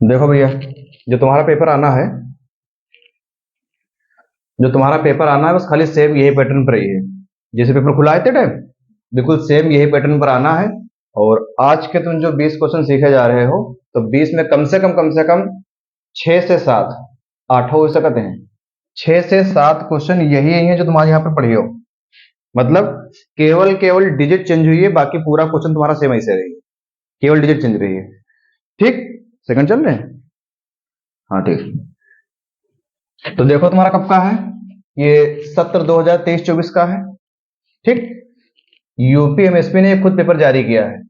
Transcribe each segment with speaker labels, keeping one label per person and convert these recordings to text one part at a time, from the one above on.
Speaker 1: देखो भैया, जो तुम्हारा पेपर आना है जो तुम्हारा पेपर आना है बस खाली सेम यही पैटर्न पर ही है। जैसे पेपर खुला है टाइम बिल्कुल सेम यही पैटर्न पर आना है। और आज के तुम जो 20 क्वेश्चन सीखे जा रहे हो, तो 20 में कम से कम 6 से 7, आठों हो सकते हैं। 6 से 7 क्वेश्चन यही यही है जो तुम्हारे यहाँ पे पढ़ी हो। मतलब केवल केवल डिजिट चेंज हुई है, बाकी पूरा क्वेश्चन तुम्हारा सेम ऐसे रही है, केवल डिजिट चेंज रही है। ठीक, सेकंड चल रहे हैं। हाँ ठीक। तो देखो तुम्हारा कब का है, ये सत्र 2023-24 का है। ठीक। यूपी एमएसपी ने खुद पेपर जारी किया है।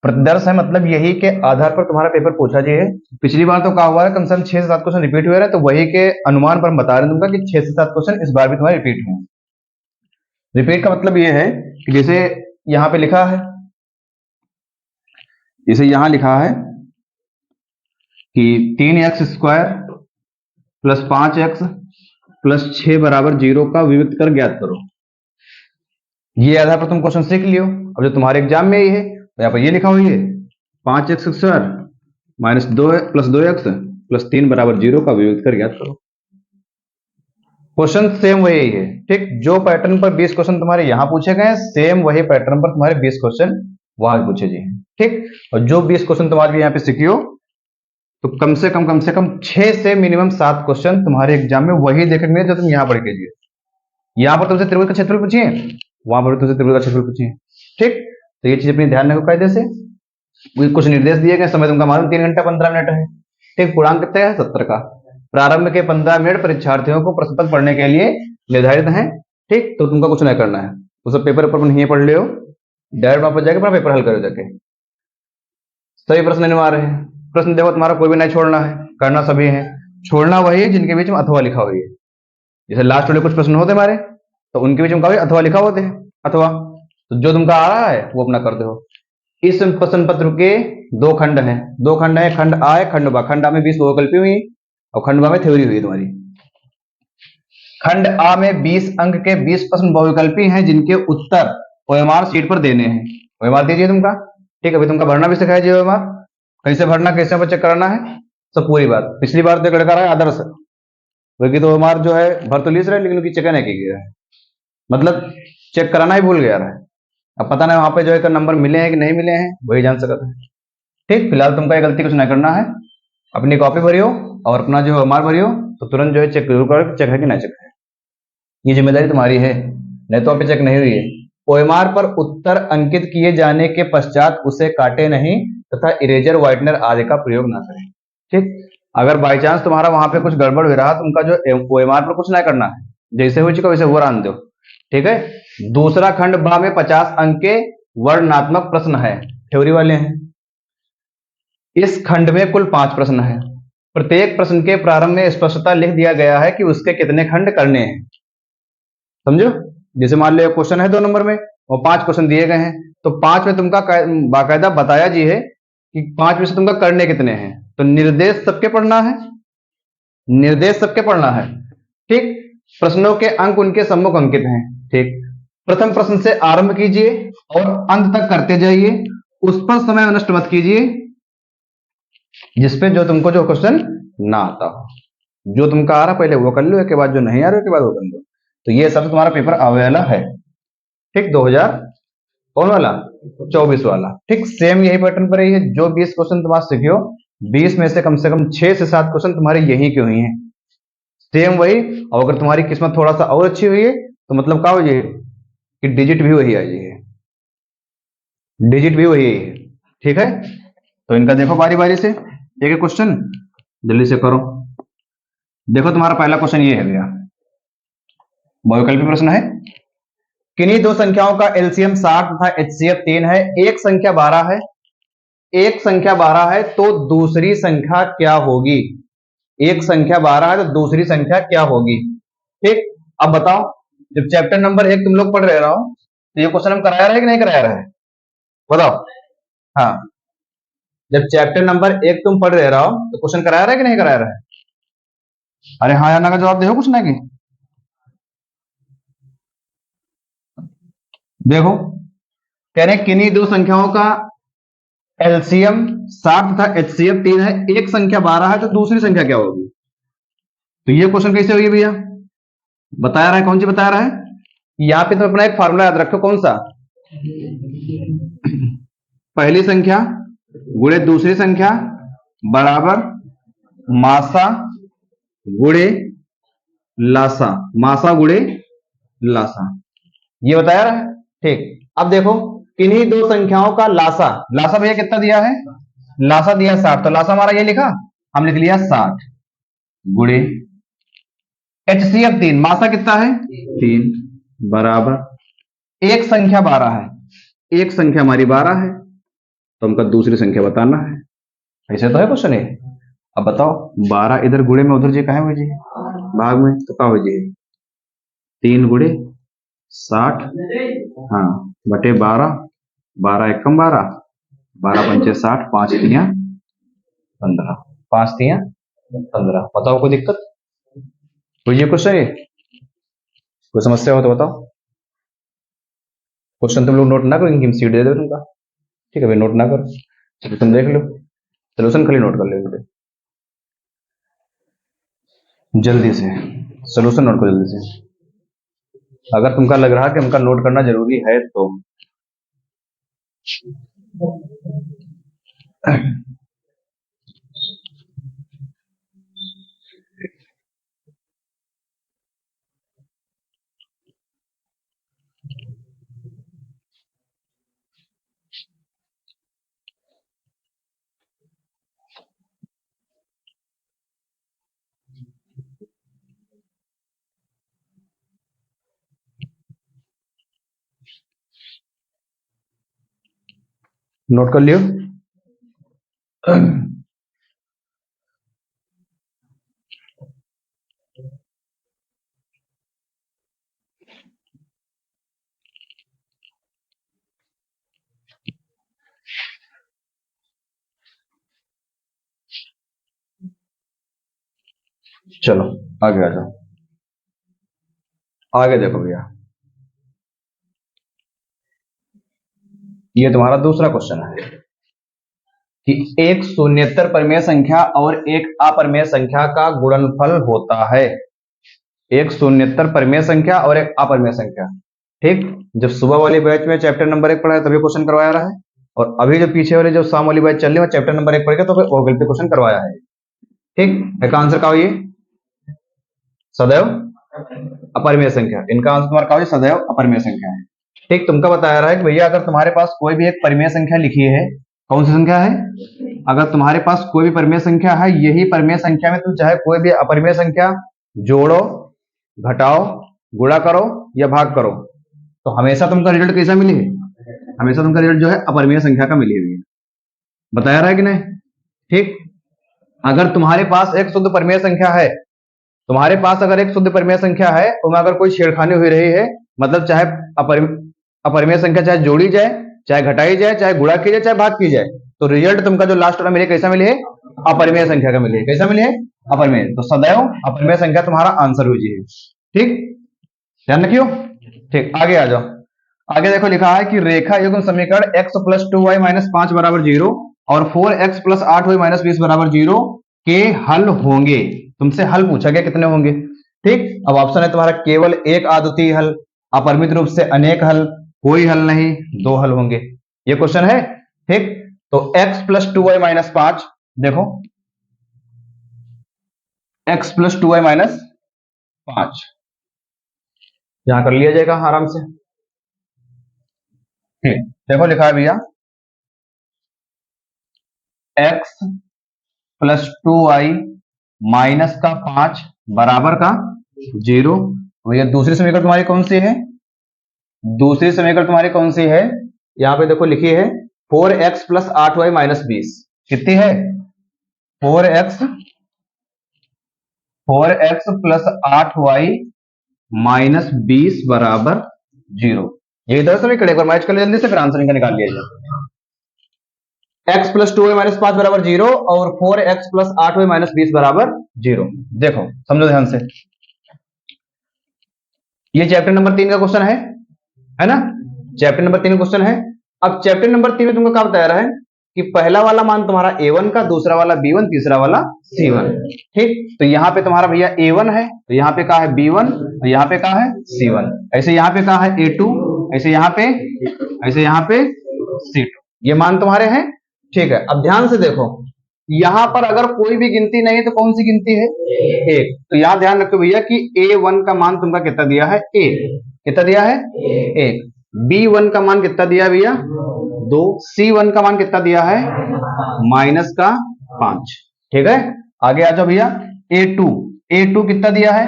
Speaker 1: प्रतिदर्श है, मतलब यही के आधार पर तुम्हारा पेपर पूछा जी है। पिछली बार तो कहा हुआ है कम से कम 6 से 7 क्वेश्चन रिपीट हुए रहे, तो वही के अनुमान पर हम बता रहे हैं कि 6 से 7 क्वेश्चन इस बार भी तुम्हारे रिपीट हुए। रिपीट का मतलब ये है कि जैसे यहां पे लिखा है, जैसे यहां लिखा है कि 3x² प्लस 5x प्लस 6 बराबर 0 का विविक्त कर ज्ञात करो। ये आधार पर तुम क्वेश्चन सीख लियो। अब जो तुम्हारे एग्जाम में ये है, तो यहाँ पर ये लिखा हुआ है 5x² minus 2 plus 2x plus 3 बराबर 0 का विविक्त कर ज्ञात करो। क्वेश्चन सेम वही है। ठीक, जो पैटर्न पर 20 क्वेश्चन तुम्हारे यहाँ पूछे गए, सेम वही पैटर्न पर तुम्हारे 20 क्वेश्चन वहां पूछे गए हैं। ठीक, और जो 20 क्वेश्चन तुम्हारे यहाँ पे सीखियो, तो कम से कम 6 से मिनिमम 7 क्वेश्चन तुम्हारे एग्जाम में वही देखने को मिले जो तुम यहाँ पढ़ कीजिए। यहाँ पर तुमसे त्रिभुज का क्षेत्रफल पूछिए, वहां पर तुमसे त्रिभुज का क्षेत्रफल पूछिए। ठीक, तो ये चीज अपनी ध्यान रखो कायदे से। कुछ निर्देश दिए गए, समय तुमका मालूम 3 घंटा 15 मिनट है। ठीक, पूर्णांक कितना है 70 का। प्रारंभ के 15 मिनट परीक्षार्थियों को प्रश्न पत्र पढ़ने के लिए निर्धारित है। ठीक, तो तुमका कुछ नहीं करना है, वो सब पेपर पर नहीं पढ़ ले हो, डायरेक्ट वहां पर जाके अपना पेपर हल करो जाके। सभी प्रश्न अनिवार्य है। प्रश्न देखो तुम्हारा कोई भी नहीं छोड़ना है, करना सभी है। छोड़ना वही है जिनके बीच में अथवा लिखा हुई है। जैसे लास्ट वाले कुछ प्रश्न होते हमारे, तो उनके बीच में कभी अथवा लिखा होते हैं, अथवा। तो जो तुमका आ रहा है वो अपना कर दो। इस प्रश्न पत्र के 2 खंड हैं। 2 खंड है, खंड आ है, खंड बा। खंड आ में 20 बहुविकल्पी हुई और खंड बा में थ्योरी हुई तुम्हारी। खंड आ में 20 अंक के 20 प्रश्न बहुविकल्पी हैं, जिनके उत्तर ओएमआर शीट पर देने हैं। ओएमआर दीजिए तुमका। ठीक, अभी तुमका भरना भी सिखाया जी ओएमआर, कैसे भरना, कैसे चेक कराना है, सब पूरी बात। पिछली बार तो एक लड़का रहा है आदर्श, वही तो ओएमआर जो है भर तो लीज रहा है, लेकिन उसकी चेक नहीं की गई है। मतलब चेक कराना ही भूल गया रहा है। अब पता नहीं वहां पे जो है नंबर मिले हैं कि नहीं मिले हैं, वही जान सकता है। ठीक, फिलहाल तुमको ये गलती कुछ नहीं करना है। अपनी कॉपी भरियो और अपना जो है मार भरियो, तो तुरंत जो है चेक जरूर करो, चेक है कि नहीं चेक है। ये जिम्मेदारी तुम्हारी है, नहीं तो आप चेक नहीं हुई है। ओएमआर पर उत्तर अंकित किए जाने के पश्चात उसे काटे नहीं तथा इरेजर व्हाइटनर आदि का प्रयोग ना करें। ठीक, अगर बाई चांस तुम्हारा वहां पे कुछ गड़बड़ हो रहा, तुमका जो ओएमआर पर कुछ नहीं करना है, जैसे हो चुका वैसे वो रहने दो। ठीक है। दूसरा खंड बा में 50 अंक के वर्णनात्मक प्रश्न है, थ्योरी वाले हैं। इस खंड में कुल 5 प्रश्न है। प्रत्येक प्रश्न के प्रारंभ में स्पष्टता लिख दिया गया है कि उसके कितने खंड करने हैं। समझो, जैसे मान लो क्वेश्चन है 2 नंबर में और 5 क्वेश्चन दिए गए हैं, तो 5 में तुमका बाकायदा बताया जी है कि 5 में से तुमका करने कितने हैं। तो निर्देश सबके पढ़ना है, निर्देश सबके पढ़ना है। ठीक, प्रश्नों के अंक उनके सम्मुख अंकित हैं। ठीक, प्रथम प्रश्न से आरंभ कीजिए और अंत तक करते जाइए, उस पर समय नष्ट मत कीजिए जिसपे जो तुमको जो क्वेश्चन ना आता हो। जो तुमका आ रहा पहले वो कर लो, एक के बाद जो नहीं आ रहा के बाद वो कर लो। तो ये सब तुम्हारा पेपर आवे वाला है। ठीक, 2000 कौन वाला 24 वाला। ठीक, सेम यही पैटर्न पर ही है। जो 20 क्वेश्चन तुम्हारा सीखियो, 20 में से कम 6 से 7 क्वेश्चन तुम्हारे यही के हुई हैं, सेम वही। और अगर तुम्हारी किस्मत थोड़ा सा और अच्छी हुई है, तो मतलब क्या हो जाए कि डिजिट भी वही आ जाए, डिजिट भी वही है। ठीक है, तो इनका देखो बारी बारी से एक एक क्वेश्चन जल्दी से करो। देखो तुम्हारा पहला क्वेश्चन ये है भैया, बहुविकल्पी प्रश्न है। किन्हीं दो संख्याओं का एलसीएम 60 तथा एचसीएफ 3 है। एक संख्या 12 है, एक संख्या 12 है, तो दूसरी संख्या क्या होगी। एक संख्या 12 है तो दूसरी संख्या क्या होगी। ठीक, अब बताओ, जब चैप्टर नंबर 1 तुम लोग पढ़ रहे हो, तो ये क्वेश्चन हम कराया रहे कि नहीं कराया रहे, बताओ। हाँ, जब चैप्टर नंबर 1 तुम पढ़ रहे हो, तो क्वेश्चन कराया रहे कि नहीं कराया रहे। अरे हाँ या ना का जवाब देखो, कुछ नहीं की देखो। कह रहे किन्हीं दो संख्याओं का एलसीएम 60 तथा HCF 3 है, एक संख्या 12 है, तो दूसरी संख्या क्या होगी? तो ये क्वेश्चन कैसे होगी भैया? बता रहा है, कौन सी बता रहा है? यहां पे तो अपना एक फार्मूला याद रखो, कौन सा? पहली संख्या गुणे दूसरी संख्या बराबर मासा गुणे लासा, मासा गुणे लासा, ये बताया रहा है। ठीक, अब देखो किन्हीं दो संख्याओं का लासा, लासा भैया कितना दिया है? लासा दिया 60, तो लासा हमारा ये लिखा, हम लिख लिया 60 गुणे HCF 3, मासा कितना है? 3 बराबर एक संख्या 12 है, एक संख्या हमारी 12 है, तो हमको दूसरी संख्या बताना है। ऐसे तो है क्वेश्चन है। अब बताओ 12 इधर गुणे में, उधर जी कहा है जी भाग में, तो क्या हो जी 3 गुणे 60, हाँ बटे 12, 12 एकम 12, 12 पंचे 60, 5 तिया 15, 5 तिया 15। बताओ कोई दिक्कत? कोई ये क्वेश्चन है, कोई समस्या हो तो बताओ। क्वेश्चन तुम लोग नोट ना करो, इनकी सीट दे दो तुमका, ठीक है भाई, नोट ना करो, चलो तुम देख लो, सोल्यूशन खाली नोट कर लो, जल्दी से सोल्यूशन नोट करो जल्दी से। अगर तुमका लग रहा है कि हमका नोट करना जरूरी है तो नोट कर लियो। चलो आगे आ जाओ, आगे देखो भैया, ये तुम्हारा दूसरा क्वेश्चन है कि एक शून्येतर परिमेय संख्या और एक अपरिमेय संख्या का गुणनफल होता है। एक शून्येतर परिमेय संख्या और एक अपरिमेय संख्या। ठीक, जब सुबह वाली बैच में चैप्टर नंबर 1 पढ़ा है तभी क्वेश्चन करवाया रहा है, और अभी जो पीछे वाले जो शाम वाली बैच चल रही है चैप्टर नंबर 1 पढ़ के तो फिर वो गलती क्वेश्चन करवाया है। ठीक, इसका आंसर क्या हो? ये सदैव अपरिमेय संख्या, इनका आंसर तुम्हारा क्या हो? सदैव अपरिमेय संख्या है। ठीक, तुमका बताया रहा है कि भैया अगर तुम्हारे पास कोई भी एक परिमेय संख्या लिखी है, कौन सी संख्या है? अगर तुम्हारे पास कोई भी परिमेय संख्या है, यही परिमेय संख्या में तुम चाहे कोई भी अपरिमेय संख्या जोड़ो, घटाओ, गुणा करो या भाग करो, तो हमेशा तुमका रिजल्ट कैसा मिले? हमेशा तुमका रिजल्ट जो है अपरिमेय संख्या का मिली हुई है। बताया रहा है कि नहीं? ठीक, अगर तुम्हारे पास एक शुद्ध परिमेय संख्या है, तुम्हारे पास अगर एक शुद्ध परिमेय संख्या है, उसमें अगर कोई छेड़खानी हुई रही है, मतलब चाहे अपरिमेय संख्या चाहे जोड़ी जाए, चाहे घटाई जाए, चाहे गुणा की जाए, चाहे भाग की जाए, तो रिजल्ट तुमका जो लास्ट वाला मिले कैसा मिले है? अपरिमेय संख्या का मिले। कैसा मिले है? अपरिमेय। तो सदैव अपरिमेय संख्या तुम्हारा आंसर हुई है। ठीक, ध्यान रखियो। ठीक, आगे आ जाओ। आगे देखो लिखा है कि रेखा युग्म समीकरण x प्लस 2y माइनस 5 बराबर 0 और 4x प्लस 8y माइनस 20 बराबर 0 के हल होंगे। तुमसे हल पूछा गया कितने होंगे। ठीक, अब ऑप्शन है तुम्हारा केवल एक अद्वितीय हल, अपरिमित रूप से अनेक हल, कोई हल नहीं, दो हल होंगे। ये क्वेश्चन है। ठीक, तो x प्लस 2y माइनस 5, देखो x प्लस 2y माइनस 5 यहां कर लिया जाएगा आराम से। ठीक, देखो लिखा है भैया x प्लस 2y माइनस का 5 बराबर का 0। भैया दूसरी समीकरण तुम्हारी कौन सी है? दूसरी समीकरण तुम्हारी कौन सी है? यहां पे देखो लिखी है 4x प्लस 8y माइनस 20। कितनी है? 4x प्लस 8y माइनस 20 बराबर 0। ये इधर समीकरण एक बार मैच कर ले जल्दी से, फिर आंसर इनका निकाल लिया जाए। x प्लस 2y माइनस 5 बराबर 0 और 4x प्लस 8y माइनस 20 बराबर 0। देखो समझो ध्यान से, ये चैप्टर नंबर 3 का क्वेश्चन है ना? चैप्टर नंबर 3 क्वेश्चन है। अब चैप्टर नंबर 3 में तुमको क्या बताया रहा है कि पहला वाला मान तुम्हारा A1 का, दूसरा वाला B1, तीसरा वाला C1। ठीक, तो यहाँ पे तुम्हारा भैया A1 है, तो यहाँ पे कहा है B1, तो यहाँ पे कहा है C1, ऐसे यहाँ पे कहा है A2, ऐसे यहाँ पे C2, ये मान तुम्हारे हैं। ठीक है, अब ध्यान से देखो, यहाँ पर अगर कोई भी गिनती नहीं है तो कौन सी गिनती है? एक। तो यहाँ ध्यान रखो भैया कि A1 का मान तुमका कितना दिया है? एक। कितना दिया है? एक। B1 का मान कितना दिया भैया? 2। C1 का मान कितना दिया है? -5। ठीक है, आगे आ जाओ भैया। A2 कितना दिया है?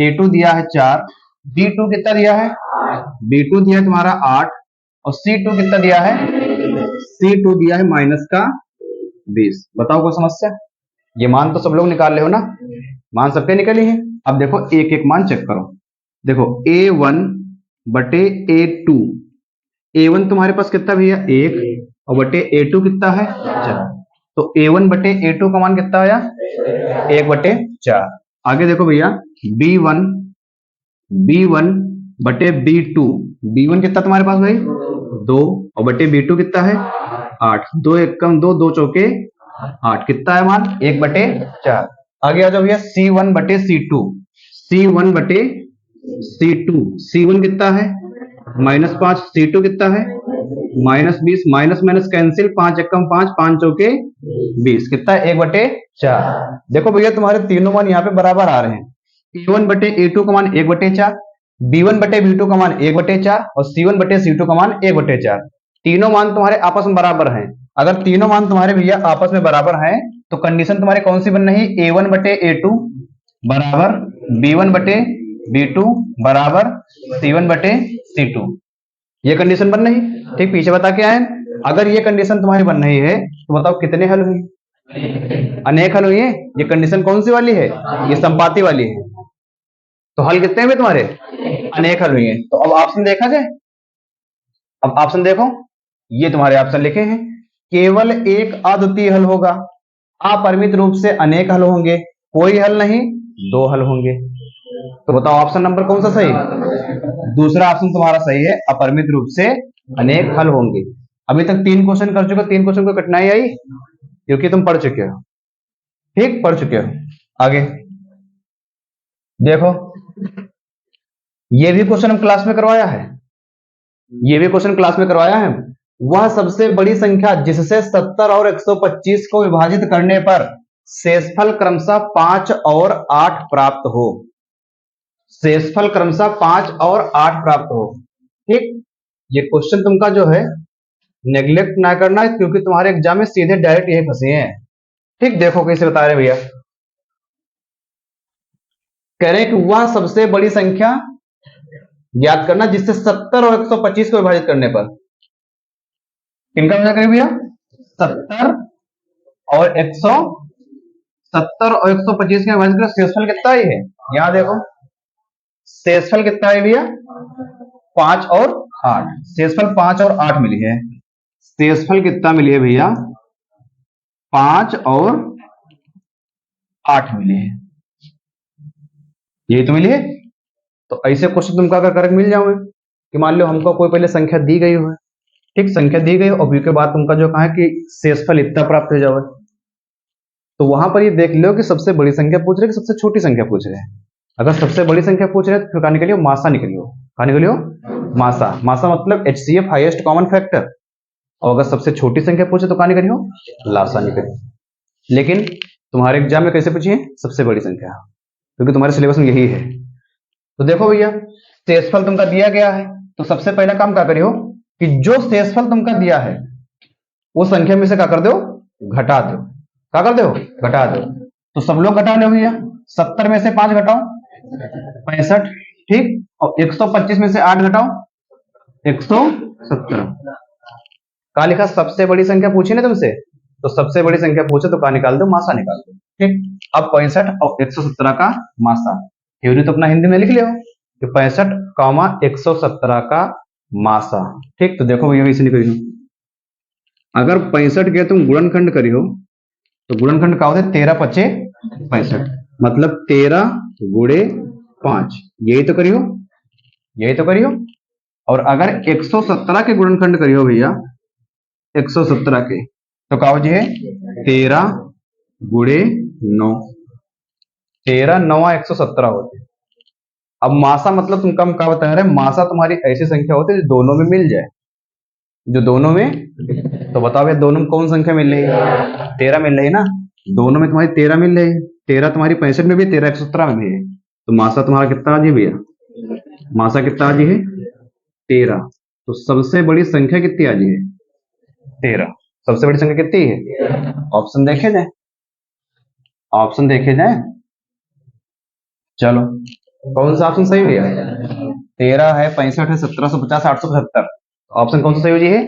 Speaker 1: A2 दिया है 4। B2 कितना दिया है? B2 दिया है तुम्हारा 8। और C2 कितना दिया है? C2 दिया है -20। बताओ कोई समस्या? ये मान तो सब लोग निकाल रहे हो ना, मान सबके निकले हैं। अब देखो एक एक मान चेक करो। देखो A1 बटे A2, A1 तुम्हारे पास कितना भैया? 1, और बटे A2 कितना है? 4। तो A1 बटे A2 का मान कितना आया? 1/4। आगे देखो भैया, B1 बटे B2, B1 कितना तुम्हारे पास भाई? 2, और बटे B2 कितना है? 8। 2 एकम 2, 2 चौके 8, कितना है मान? 1/4। आगे आ जाओ भैया, C1 बटे C2, C1 बटे C2, C1 कितना है? -5। C2 कितना है? -20। माइनस माइनस कैंसिल, 5 एकम 5, 5 चौके 20, कितना है? 1/4। देखो भैया तुम्हारे तीनों मान यहाँ पे बराबर आ रहे हैं। A1 बटे A2 का मान 1/4, B1 बटे B2 का मान 1/4, और C1 बटे C2 का मान 1/4। तीनों मान तुम्हारे आपस में बराबर हैं। अगर तीनों मान तुम्हारे भैया आपस में बराबर हैं तो कंडीशन तुम्हारे कौन सी बन रही? A1 बटे A2 बराबर B1 बटे B2 बराबर C1 बटे C2, ये कंडीशन बन रही। ठीक, पीछे बता के आए। अगर ये कंडीशन तुम्हारी बन रही है तो बताओ कितने हल हुई? अनेक हल हुई है। ये कंडीशन कौन सी वाली है? ये संपाती वाली है। तो हल कितने हुए तुम्हारे? अनेक हल हुई है। तो अब ऑप्शन देखा जाए। अब ऑप्शन देखो, ये तुम्हारे ऑप्शन लिखे हैं। केवल एक अद्वितीय हल होगा, अपरिमित रूप से अनेक हल होंगे, कोई हल नहीं, 2 हल होंगे। तो बताओ ऑप्शन नंबर कौन सा सही? दूसरा ऑप्शन तुम्हारा सही है, अपरिमित रूप से अनेक हल होंगे। अभी तक 3 क्वेश्चन कर चुके, 3 क्वेश्चन को कठिनाई आई क्योंकि तुम पढ़ चुके हो। ठीक, पढ़ चुके हो। आगे देखो, ये भी क्वेश्चन हम क्लास में करवाया है, ये भी क्वेश्चन क्लास में करवाया है। वह सबसे बड़ी संख्या जिससे 70 और 125 को विभाजित करने पर शेषफल क्रमशः 5 और 8 प्राप्त हो। शेषफल क्रमशः 5 और 8 प्राप्त हो। ठीक, ये क्वेश्चन तुमका जो है नेग्लेक्ट ना करना, क्योंकि तुम्हारे एग्जाम में सीधे डायरेक्ट यही फंसे हैं। ठीक, देखो कैसे बता रहे भैया। कह रहे हैं कि वह सबसे बड़ी संख्या ज्ञात करना जिससे 70 और 125 को विभाजित करने पर। किनका वजह करें भैया? 70 और 125 का विभाजित कर शेषफल कितना ही है? यहां देखो शेषफल कितना है भैया? 5 और 8। शेषफल 5 और 8 मिली है। शेषफल कितना मिली है भैया? 5 और 8 मिली है, यही तो मिली है। तो ऐसे क्वेश्चन तुमको अगर करेक्ट मिल जाओगे कि मान लो हमको कोई पहले संख्या दी गई हो, ठीक, संख्या दी गई और के बाद तुमका जो कहा है कि शेषफल इतना प्राप्त हो जाओगे, तो वहां पर ये देख लो कि सबसे बड़ी संख्या पूछ रहे हैं कि सबसे छोटी संख्या पूछ रहे हैं। अगर सबसे बड़ी संख्या पूछ रहे हैं तो फिर कहा निकलियो मासा, निकलियो कहा निकलियो मासा। मासा मतलब HCF हाईएस्ट कॉमन फैक्टर। और अगर सबसे छोटी संख्या पूछे तो कहा निकलियो लासा, निकलियो। लेकिन तुम्हारे एग्जाम में कैसे पूछिए? सबसे बड़ी संख्या, क्योंकि तुम्हारे सिलेबस में यही है। तो देखो भैया, शेषफल तुमका दिया गया है, तो सबसे पहला काम क्या करियो कि जो शेषफल तुमका दिया है वो संख्या में से क्या कर दो? घटा दो। क्या कर दो? घटा दो। तो सब लोग घटा लो भैया। 70 में से 5 घटाओ 65, ठीक, और 125 में से 8 घटाओ 117। कहा लिखा सबसे बड़ी संख्या पूछी ना तुमसे, तो सबसे बड़ी संख्या पूछे तो कहा निकाल दो? मासा निकाल दो। ठीक, अब 65 और 117 का मासा, थ्योरी तो अपना हिंदी में लिख लियो कि 65, 117 का मासा। ठीक, तो देखो भैया इसे निकलियो। अगर 65 के तुम गुणनखंड करियो तो गुणनखंड का होता है 13 पचे 65, मतलब 13 गुणे 5, यही तो करियो, यही तो करियो। और अगर 117 के गुणनखंड करियो भैया, 117 के तो क्या हो जी है 13 गुणे 9, 13 9 117 होते हैं। अब मासा मतलब तुमका हम क्या बता रहे हैं, मासा तुम्हारी ऐसी संख्या होती है जो दोनों में मिल जाए, जो दोनों में। तो बताओ भैया दोनों में कौन संख्या मिल रही है, 13 मिल रही है ना, दोनों में तुम्हारी 13 मिल रही है, 13 तुम्हारी 65 में भी 13 117 में भी है, तो मासा तुम्हारा कितना आ जी भैया, मासा कितना आ जी है 13। तो सबसे बड़ी संख्या कितनी आ जी है 13, सबसे बड़ी संख्या कितनी है, ऑप्शन देखे जाए, ऑप्शन देखे जाए, चलो कौन सा ऑप्शन सही भैया, 13 है, 65 है, 1750, 875, ऑप्शन कौन सा सही हो जी है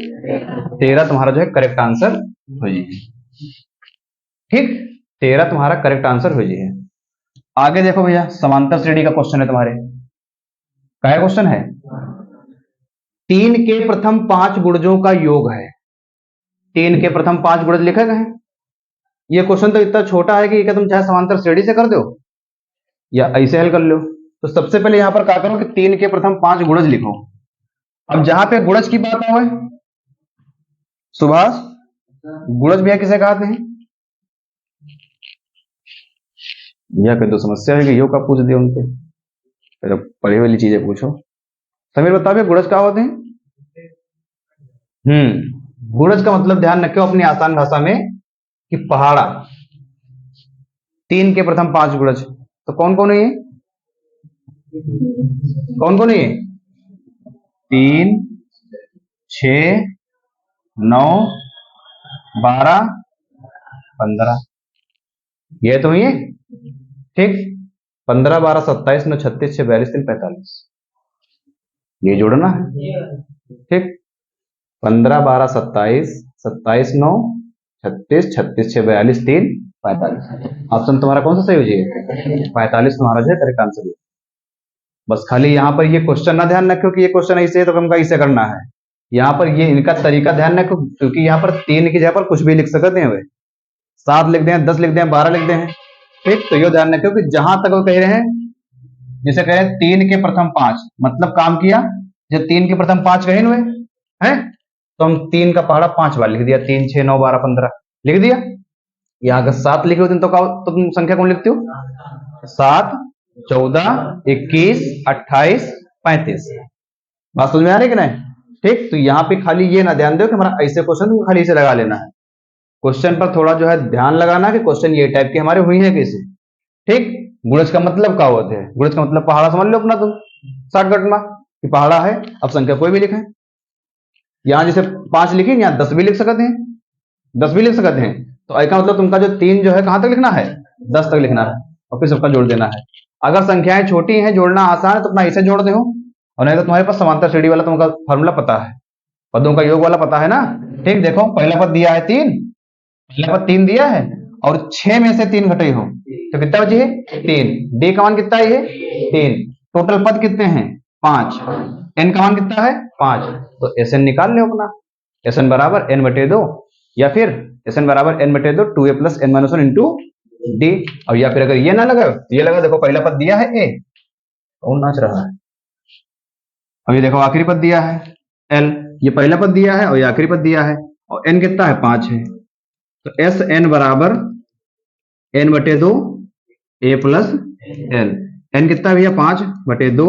Speaker 1: 13 तुम्हारा जो है करेक्ट आंसर हो जी है। ठीक, 13 तुम्हारा करेक्ट आंसर हो जी है। आगे देखो भैया समांतर श्रेणी का क्वेश्चन है तुम्हारे, क्या क्वेश्चन है, 3 के प्रथम 5 गुणजों का योग है, 3 के प्रथम 5 गुणज लिखे गए हैं। ये क्वेश्चन तो इतना छोटा है कि क्या तुम चाहे समांतर श्रेणी से कर दो या ऐसे हल कर लो। तो सबसे पहले यहां पर क्या करो कि 3 के प्रथम 5 गुणज लिखो। अब जहां पे गुणज की बात हो, सुभाष गुणज भैया किसे कहते हैं, भैया कोई तो समस्या है कि योग का पूछ दिया उनसे, फिर पढ़ी वाली चीजें पूछो। समीर बताओ भैया गुणज क्या होते हैं। गुणज का मतलब ध्यान रखो अपनी आसान भाषा में कि पहाड़ा, 3 के प्रथम 5 गुणज, तो कौन कौन है ये, कौन कौन है ये, 3 6 9 12 15, ये तो ये ठीक, 15 12 27 9 36 6 42 3 45, ये जोड़ना है ठीक, 15 12 27 27 9 36 36 6 42 3 45, ऑप्शन तुम्हारा कौन सा सही हो जाएगा 45 तुम्हारा जो है करेक्ट आंसर है। बस खाली यहाँ पर ये क्वेश्चन ना ध्यान रखो कि ये क्वेश्चन ऐसे है तो हमका ऐसे करना है, यहाँ पर ये इनका तरीका ध्यान रखो, क्योंकि यहाँ पर 3 की जगह पर कुछ भी लिख सकते हैं, 7 लिख दें, 10 लिख दें, 12 लिख दें, ठीक। तो ये ध्यान रखो कि जहां तक वो कह रहे हैं, जैसे कह रहे हैं 3 के प्रथम 5, मतलब काम किया जब 3 के प्रथम 5 कहे हुए हैं तो हम 3 का पहाड़ा 5 बार लिख दिया, 3 6 9 12 15 लिख दिया। यहाँ अगर 7 लिखे होते तो तुम संख्या कौन लिखते हो, 7 14 21 28 35, बात समझ में आ रही कि नहीं, ठीक। तो यहाँ पे खाली ये ना ध्यान दो कि हमारा ऐसे क्वेश्चन तुम खाली इसे लगा लेना है, क्वेश्चन पर थोड़ा जो है ध्यान लगाना कि क्वेश्चन ये टाइप के हमारे हुई है कैसे, ठीक। गुणज का मतलब क्या होता है, गुणज का मतलब पहाड़ा समझ लो अपना तुम शॉर्टकट में कि पहाड़ा है। अब संख्या कोई भी लिखे, यहां जैसे 5 लिखी, यहाँ 10 भी लिख सकते हैं, 10 भी लिख सकते हैं, तो ऐसा मतलब तुमका जो 3 जो है कहां तक लिखना है 10 तक लिखना है, और फिर सबका जोड़ देना है। अगर संख्याएं छोटी हैं जोड़ना आसान है तो अपना इसे जोड़ दे हो, और नहीं तो तुम्हारे पास समांतर श्रेणी वाला तुमका फॉर्मूला पता है, पदों का योग वाला पता है ना, ठीक। देखो पहला पद दिया है 3, पहला पद 3 दिया है और 6 में से 3 घटे हो तो कितना बचे है 3, डी का मान कितना है 3, टोटल पद कितने हैं 5, एन का मान कितना है 5, तो एस एन निकाल लो अपना, एस एन बराबर एन बटे 2, या फिर एस एन बराबर एन बटे 2 2a plus n minus 1 into D. और या फिर अगर ये ना लगा ये लगा, देखो पहला पद दिया है ए, कौन नाच रहा है, और ये देखो आखिरी पद दिया है एल, ये पहला पद दिया है और ये आखिरी पद दिया है, और एन कितना है 5 है, तो एस एन बराबर एन बटे 2 ए प्लस एल, एन कितना है भैया 5 बटे 2,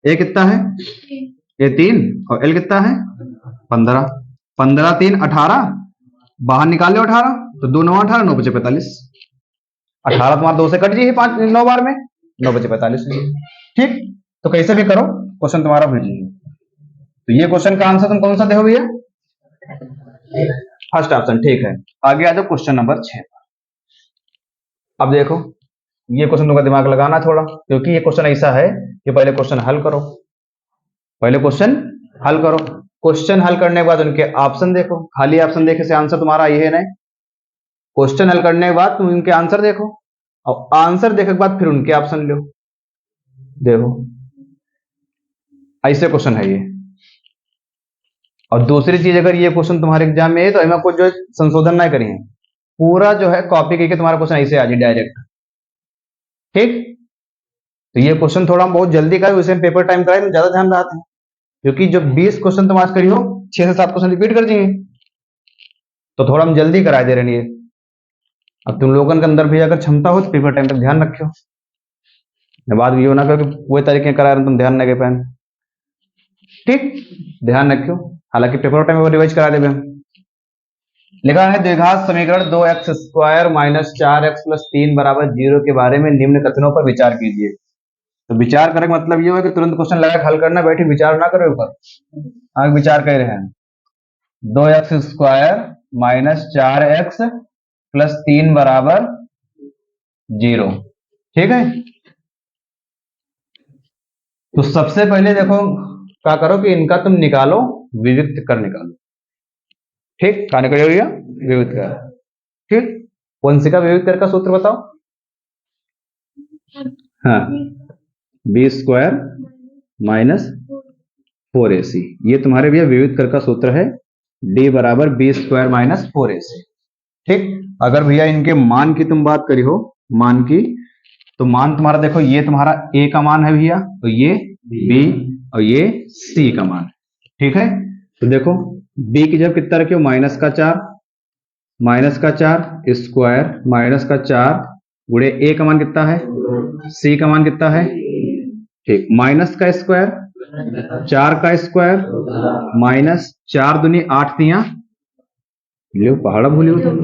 Speaker 1: ए कितना है ए 3 और एल कितना है 15, 15 3 18, बाहर निकाल लो 18, तो 2 9 18 9 बचे 45, 18 तुम्हारा 2 से कट जाइए 5 9 बार में 9 बचे 45, ठीक। तो कैसे भी करो क्वेश्चन तुम्हारा भूल जाइए। तो ये क्वेश्चन का आंसर तुम कौन सा देखो भैया, फर्स्ट ऑप्शन, ठीक है। आगे आ जाओ क्वेश्चन नंबर 6। अब देखो ये क्वेश्चन तुमका दिमाग लगाना थोड़ा, क्योंकि ये क्वेश्चन ऐसा है कि पहले क्वेश्चन हल करो, पहले क्वेश्चन हल करो, क्वेश्चन हल करने के बाद उनके ऑप्शन देखो, खाली ऑप्शन देखे से आंसर तुम्हारा ये है नहीं, क्वेश्चन हल करने के बाद तुम उनके आंसर देखो, और आंसर देखने के बाद फिर उनके ऑप्शन लो, देखो ऐसे क्वेश्चन है ये। और दूसरी चीज, अगर ये क्वेश्चन तुम्हारे एग्जाम में है तो इनमें कुछ जो संशोधन ना करिए, पूरा जो है कॉपी करके तुम्हारा क्वेश्चन ऐसे आ जाए डायरेक्ट, ठीक। तो ये क्वेश्चन थोड़ा बहुत जल्दी करो, इसे पेपर टाइम कराए ज्यादा ध्यान रखते हैं, क्योंकि जो 20 क्वेश्चन तुम आज करी हो 6 से 7 क्वेश्चन रिपीट कर दिए, तो थोड़ा हम जल्दी करा दे रहे हैं ये। अब तुम लोगों के अंदर भी अगर क्षमता हो तो पेपर टाइम तक ध्यान रखियो, बाद ये ना करो कि वही तरीके करा रहे तुम ध्यान नहीं दे पाए। ठीक, ध्यान रखियो, हालांकि पेपर टाइम में रिवाइज करा देंगे हम। लिखा है द्विघात समीकरण 2x² माइनस 4x प्लस 3 बराबर 0 के बारे में निम्न कथनों पर विचार कीजिए। तो विचार करने का मतलब ये हो कि तुरंत क्वेश्चन लगा हल करना, बैठे विचार ना करो ऊपर, आगे विचार कर रहे हैं। 2x² माइनस 4x प्लस 3 बराबर 0, ठीक है। तो सबसे पहले देखो क्या करो कि इनका तुम निकालो, विविक्त कर निकालो। ठीक, क्या निकालो भैया? विविक्त कर। ठीक, कौन सी का विविक्त कर का सूत्र बताओ? हाँ, b² माइनस 4ac, ये तुम्हारे भैया विविक्त कर का सूत्र है, d बराबर b² माइनस 4ac। ठीक, अगर भैया इनके मान की तुम बात करी हो, मान की, तो मान तुम्हारा देखो ये तुम्हारा a का मान है भैया, तो ये b और ये c का मान, ठीक है। तो देखो b की जब कितना रखियो -4, -4 स्क्वायर -4 गुणे a का मान कितना है, c का मान कितना है, ठीक, माइनस का स्क्वायर 4 का स्क्वायर माइनस 4 दूनी 8 तिया, लो पहाड़ा भूलियो तुम,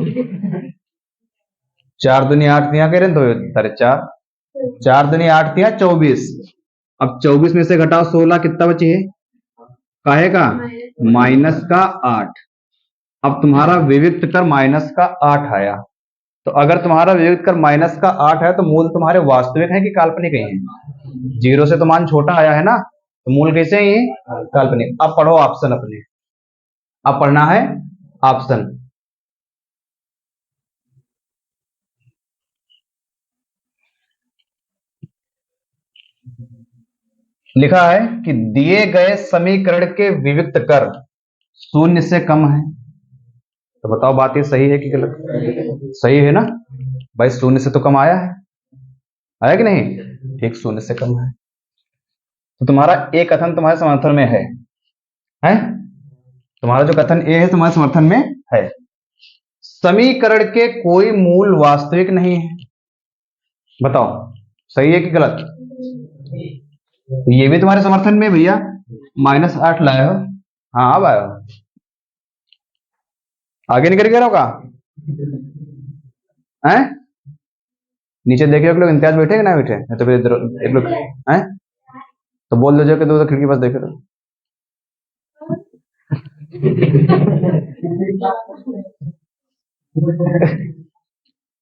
Speaker 1: 4 दूनी 8 तिया कह रहे तो 4, 4 दूनी 8 तिया 24। अब 24 में से घटाओ 16, कितना बचे है, काहे का, माइनस का 8। अब तुम्हारा विविक्त कर माइनस का 8 आया, तो अगर तुम्हारा विविक्त कर माइनस का 8 है तो मूल तुम्हारे वास्तविक है कि काल्पनिक है? 0 से तो मान छोटा आया है ना, तो मूल कैसे है ये, काल्पनिक। अब पढ़ो ऑप्शन अपने, अब पढ़ना है ऑप्शन। लिखा है कि दिए गए समीकरण के विविक्त कर 0 से कम है, तो बताओ बात ये सही है कि गलत? सही है ना भाई, 0 से तो कम आया है, आया कि नहीं? ठीक, 0 से कम है, तो तुम्हारा ए कथन तुम्हारे समर्थन में है? तुम्हारा जो कथन ए है तुम्हारे समर्थन में है। समीकरण के कोई मूल वास्तविक नहीं है, बताओ सही है कि गलत? तो ये भी तुम्हारे समर्थन में भैया, -8 लाए हो, हाँ अब आए हो, आगे निकल गया होगा हैं? नीचे देखिए एक लोग इम्तियाज बैठे कि ना बैठे, तो फिर इधर एक लोग हैं, तो बोल दो जो कि दो खिड़की पास देख रहे।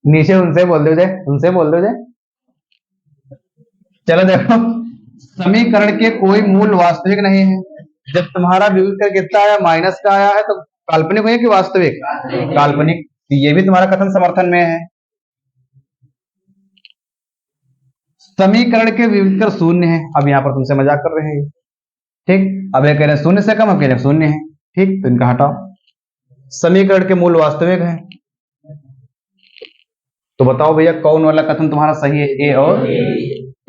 Speaker 1: नीचे उनसे बोल दो जाए, उनसे बोल दो जाए। चलो देखो, समीकरण के कोई मूल वास्तविक नहीं है, जब तुम्हारा विविध कर कितना आया, माइनस का आया है, तो काल्पनिक है कि वास्तविक? काल्पनिक। ये भी तुम्हारा कथन समर्थन में है। समीकरण के विविध कर 0 है, अब यहां पर तुमसे मजाक कर रहे हैं, ठीक। अब ये कह रहे हैं 0 से कम, अब कह रहे हैं 0 है, ठीक, तो इनका हटाओ। समीकरण के मूल वास्तविक है, तो बताओ भैया कौन वाला कथन तुम्हारा सही है,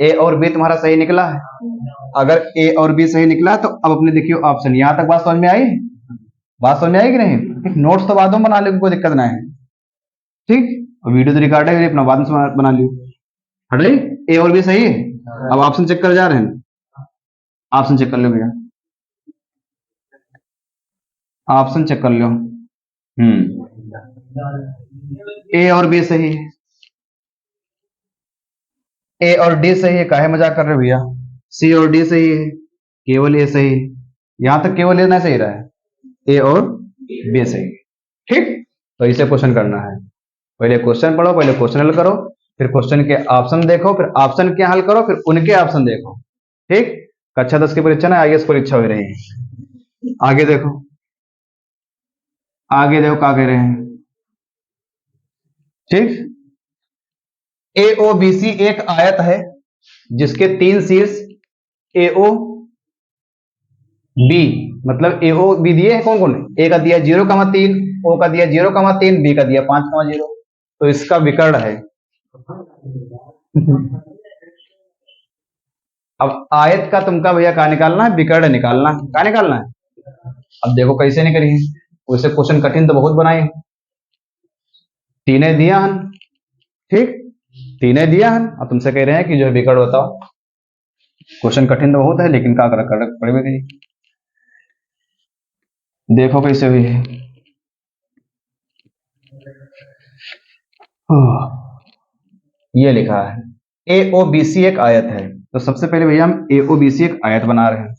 Speaker 1: ए और बी तुम्हारा सही निकला है। अगर ए और बी सही निकला है तो अब अपने देखियो ऑप्शन। यहां तक बात समझ में आई? बात समझ में आई कि नहीं? नोट्स तो बाद में बना लो, कोई दिक्कत ना है, ठीक। और वीडियो तो रिकॉर्ड है, अपना बाद में बना लियो। हट रही, ए और बी सही है। अब ऑप्शन चेक कर जा रहे हैं, ऑप्शन चेक कर लो भैया, ऑप्शन चेक कर लो। ए और बी सही है, ए और डी सही है, काहे मजाक कर रहे भैया? सी और डी सही है, केवल ए सही है, यहां तक केवल ए ना सही रहा है, ए और बी सही है, ठीक। तो इसे क्वेश्चन करना है, पहले क्वेश्चन पढ़ो, पहले क्वेश्चन हल करो, फिर क्वेश्चन के ऑप्शन देखो, फिर ऑप्शन के हल करो, फिर उनके ऑप्शन देखो, ठीक। कक्षा 10 की परीक्षा ना IAS परीक्षा हो रही है, आगे देखो, आगे देखो क्या कह रहे हैं, ठीक। AOBC एक आयत है जिसके 3 शीर्ष AO B, मतलब AO B दिए हैं, कौन कौन? ए का दिया 0,3, O का दिया 0,3, B का दिया 5,0, तो इसका विकर्ण है। अब आयत का तुमका भैया क्या निकालना है, विकर्ण निकालना है, क्या निकालना है? अब देखो कैसे निकली है, वैसे क्वेश्चन कठिन तो बहुत बनाए हैं, तीने दिया हन, ठीक, तीने दिया हन। अब तुमसे कह रहे हैं कि जो है विकर्ण बताओ। क्वेश्चन कठिन तो बहुत है, लेकिन क्या कर पड़ेगा जी। देखो कैसे हुई है। ये लिखा है ए ओ बी सी एक आयत है। तो सबसे पहले भैया हम ए ओ बी सी एक आयत बना रहे हैं,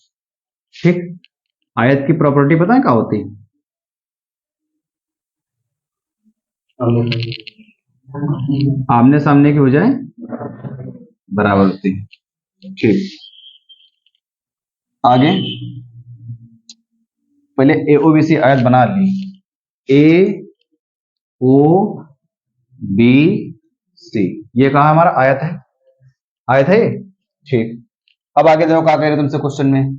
Speaker 1: ठीक। आयत की प्रॉपर्टी पता है क्या होती है? आमने सामने की बजाय बराबर होती है, ठीक। आगे पहले ए ओ बी सी आयत बना ली। ए ओ बी सी, ये कहा हमारा आयत है, आयत है ये, ठीक। अब आगे देखो क्या कह रहे हैं तुमसे क्वेश्चन में।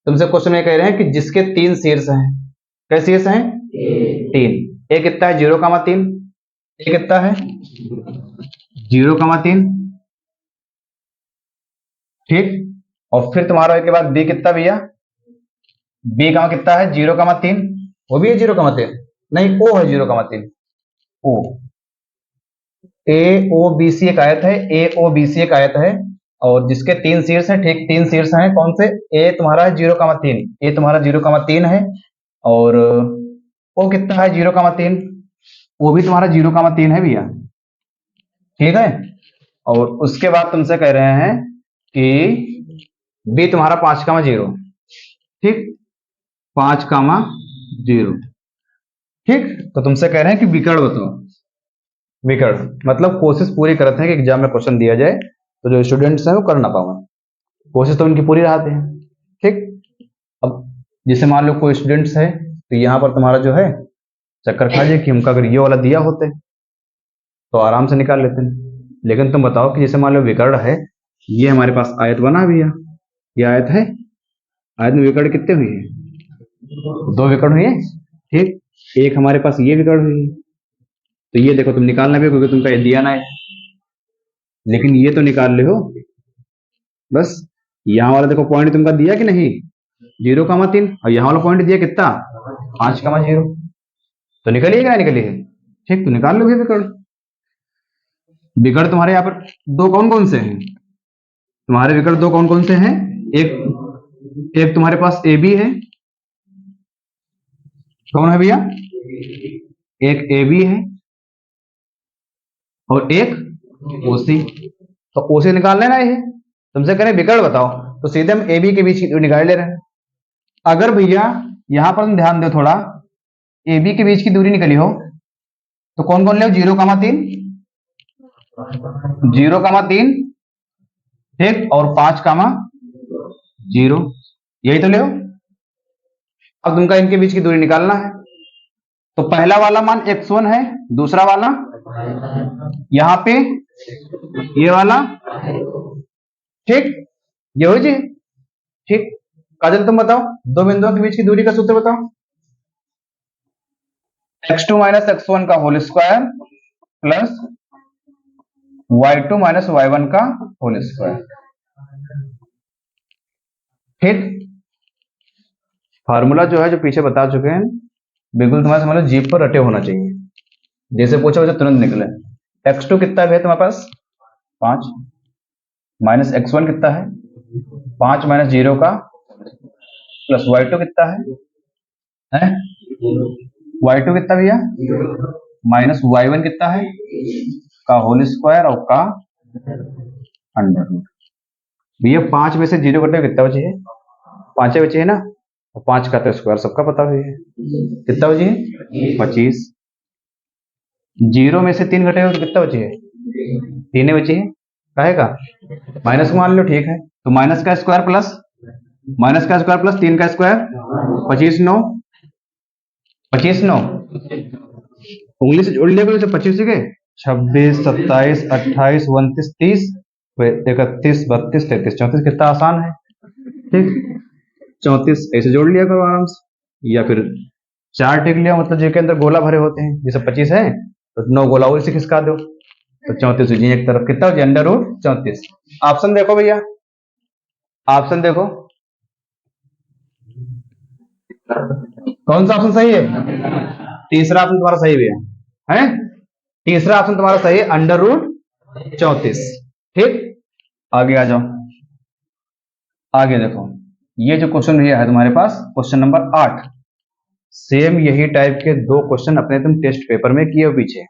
Speaker 1: तुमसे क्वेश्चन में कह रहे हैं कि जिसके तीन शीर्ष हैं। कैसे शीर्ष हैं? तीन। ए कितना है? 0,3। ए कितना है? 0,3, ठीक। और फिर तुम्हारा के बाद बी कितना भैया? बी का कितना है? 0,3। वो भी है 0,3? नहीं, ओ है 0,3। ओ, ए ओ बी सी एक आयत है, ए ओ बी सी एक आयत है, और जिसके तीन शीर्ष हैं, ठीक, तीन शीर्ष हैं। कौन से? ए तुम्हारा है 0,3, ए तुम्हारा 0,3 है, और ओ कितना है? 0,3, वो भी तुम्हारा 0,3 है भैया, ठीक है। और उसके बाद तुमसे कह रहे हैं कि बी तुम्हारा 5,0, ठीक, 5,0, ठीक। तो तुमसे कह रहे हैं कि विकर्ण बताओ। विकर्ण मतलब कोशिश पूरी करते हैं कि एग्जाम में क्वेश्चन दिया जाए तो जो स्टूडेंट्स हैं वो कर ना पाए, कोशिश तो उनकी पूरी रहती है, ठीक। अब जैसे मान लो कोई स्टूडेंट्स है, तो यहाँ पर तुम्हारा जो है चक्कर खा जाए कि हमको अगर ये वाला दिया होते तो आराम से निकाल लेते हैं। लेकिन तुम बताओ कि जैसे मान लो विकर्ण है, ये हमारे पास आयत बना भी है, ये आयत है, आयत में विकर्ण कितने हुए हैं? 2 विकर्ण हुए हैं, ठीक। एक हमारे पास ये विकर्ण हुई है, तो ये देखो तुम निकालना भी, क्योंकि तुमका ये दिया ना है, लेकिन ये तो निकाल ले हो बस। यहाँ वाला देखो पॉइंट तुमका दिया कि नहीं? 0,3, और यहाँ वाला पॉइंट दिया कितना? 5,0। तो निकलिए क्या? निकलिए, ठीक। तो निकाल लो विकर्ण। विकर्ण तुम्हारे यहाँ पर दो कौन कौन से हैं? तुम्हारे विकर्ण दो कौन कौन से हैं? एक एक तुम्हारे पास ए बी है। कौन है भैया? एक ए बी है और एक ओ सी। तो ओ सी निकाल लेना ये, तुमसे करें विकर्ण बताओ, तो सीधे हम ए बी के बीच की निकाल ले रहे हैं। अगर भैया यहां पर तुम ध्यान दो थोड़ा, ए बी के बीच की दूरी निकली हो तो कौन कौन ले? 0,3, 0,3, ठीक, और 5,0, यही तो ले। अब तुमका इनके बीच की दूरी निकालना है, तो पहला वाला मान x1 है, दूसरा वाला यहां पे ये वाला, ठीक, ये हो जी, ठीक। काजल तुम बताओ दो बिंदुओं के बीच की दूरी का सूत्र बताओ। x2 माइनस x1 का whole square plus y2 minus y1 का होल स्क्वायर, ठीक। फार्मूला जो है जो पीछे बता चुके हैं, बिल्कुल तुम्हारे समझ लो जीप पर रटे होना चाहिए, जैसे पूछो वैसे तुरंत निकले। x2 कितना है तुम्हारे पास? 5, माइनस x1 कितना है? 5 माइनस 0 का, प्लस y2 कितना है? y2 कितना भैया? माइनस y1 कितना है? का होल स्क्वायर और का अंडर रूट। भैया 5 में से 0 कटे कितना बचे है? 5 बचे है ना, और 5 का तो स्क्वायर सबका पता हुई है, कितना बचे है? 25। 0 में से 3 घटे हो तो कितना बचे है? 3 बचे है, कहेगा माइनस को मान लो, ठीक है। तो माइनस का स्क्वायर प्लस 3 का स्क्वायर, 25 9, 25 9, उंगली से जोड़ लिया करो 25 के, 26 27 28 29 30 31 32 33 34, कितना आसान है, ठीक। 34 ऐसे जोड़ लिया करो आराम से, या फिर 4 टिक लिया, मतलब जिसके अंदर गोला भरे होते हैं, जैसे 25 है तो 9 गोला और से खिसका दो, तो 34 हो जाए एक तरफ, कितना हो जाए? Under root 34। ऑप्शन देखो भैया, ऑप्शन देखो कौन सा ऑप्शन सही है? तीसरा ऑप्शन तुम्हारा सही भैया है। तीसरा ऑप्शन तुम्हारा सही है, √34। ठीक, आगे आ जाओ। आगे देखो, ये जो क्वेश्चन दिया है तुम्हारे पास, क्वेश्चन नंबर 8, सेम यही टाइप के दो क्वेश्चन अपने तुम टेस्ट पेपर में किए हो पीछे,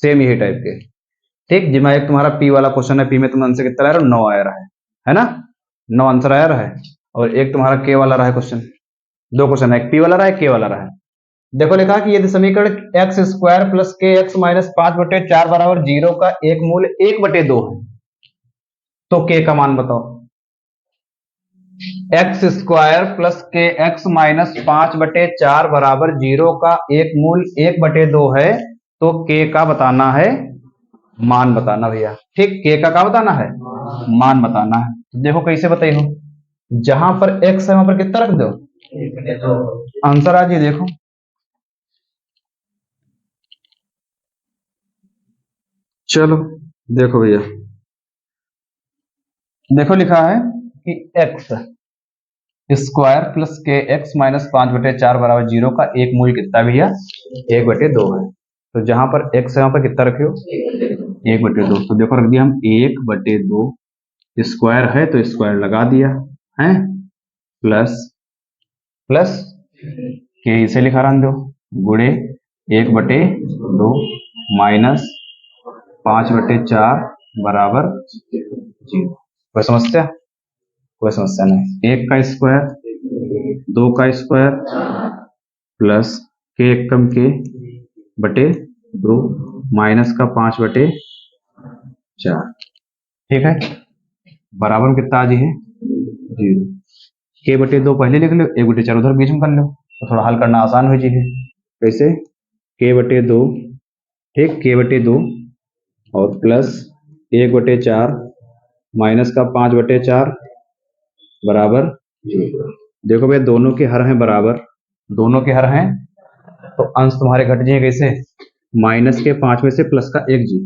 Speaker 1: सेम यही टाइप के। ठीक, जिसमें एक तुम्हारा पी वाला क्वेश्चन है, पी में तुम आंसर कितना आ रहा है, 9 आ रहा है ना, 9 आंसर आ रहा है। और एक तुम्हारा के वाला रहा है क्वेश्चन, दो क्वेश्चन है, एक पी वाला रहा है, के वाला रहा है। देखो लिखा कि यदि समीकरण एक्स स्क्वायर प्लस के एक्स माइनस 5/4 बराबर 0 का एक मूल 1/2 है, तो के का मान बताओ। एक्स स्क्वायर प्लस के एक्स माइनस 5/4 बराबर 0 का एक मूल 1/2 है, तो के का बताना है, मान बताना भैया। ठीक, के का क्या बताना है, मान बताना है। तो देखो कैसे बताई हो, जहां पर एक्स है वहां पर कितना रख दो, आंसर आ जाए। देखो चलो देखो भैया, देखो लिखा है कि एक्स स्क्वायर प्लस के एक्स माइनस 5/4 बराबर 0 का एक मूल कितना भैया, 1/2 है। तो जहां पर एक्स है वहां पर कितना रखियो, 1/2। तो देखो रख दिया हम 1/2, स्क्वायर है तो स्क्वायर लगा दिया है, प्लस प्लस के इसे लिखा रहा दो, गुणे 1/2 माइनस 5/4 बराबर 0। कोई समस्या, कोई समस्या नहीं। 1 का स्क्वायर, 2 का स्क्वायर, प्लस के एकम के बटे 2 माइनस का 5/4। ठीक है, बराबर में कितना आ जी है, 0। के/2 पहले लिख लो, 1/4 उधर बीच में कर लो, तो थोड़ा हल करना आसान हो जाए। कैसे, के/2, ठीक, के/2 और प्लस 1/4 माइनस का 5/4 बराबर 0। देखो भैया दोनों के हर हैं बराबर, दोनों के हर हैं, तो अंश तुम्हारे घट जाए कैसे, माइनस के 5 में से प्लस का 1 जी,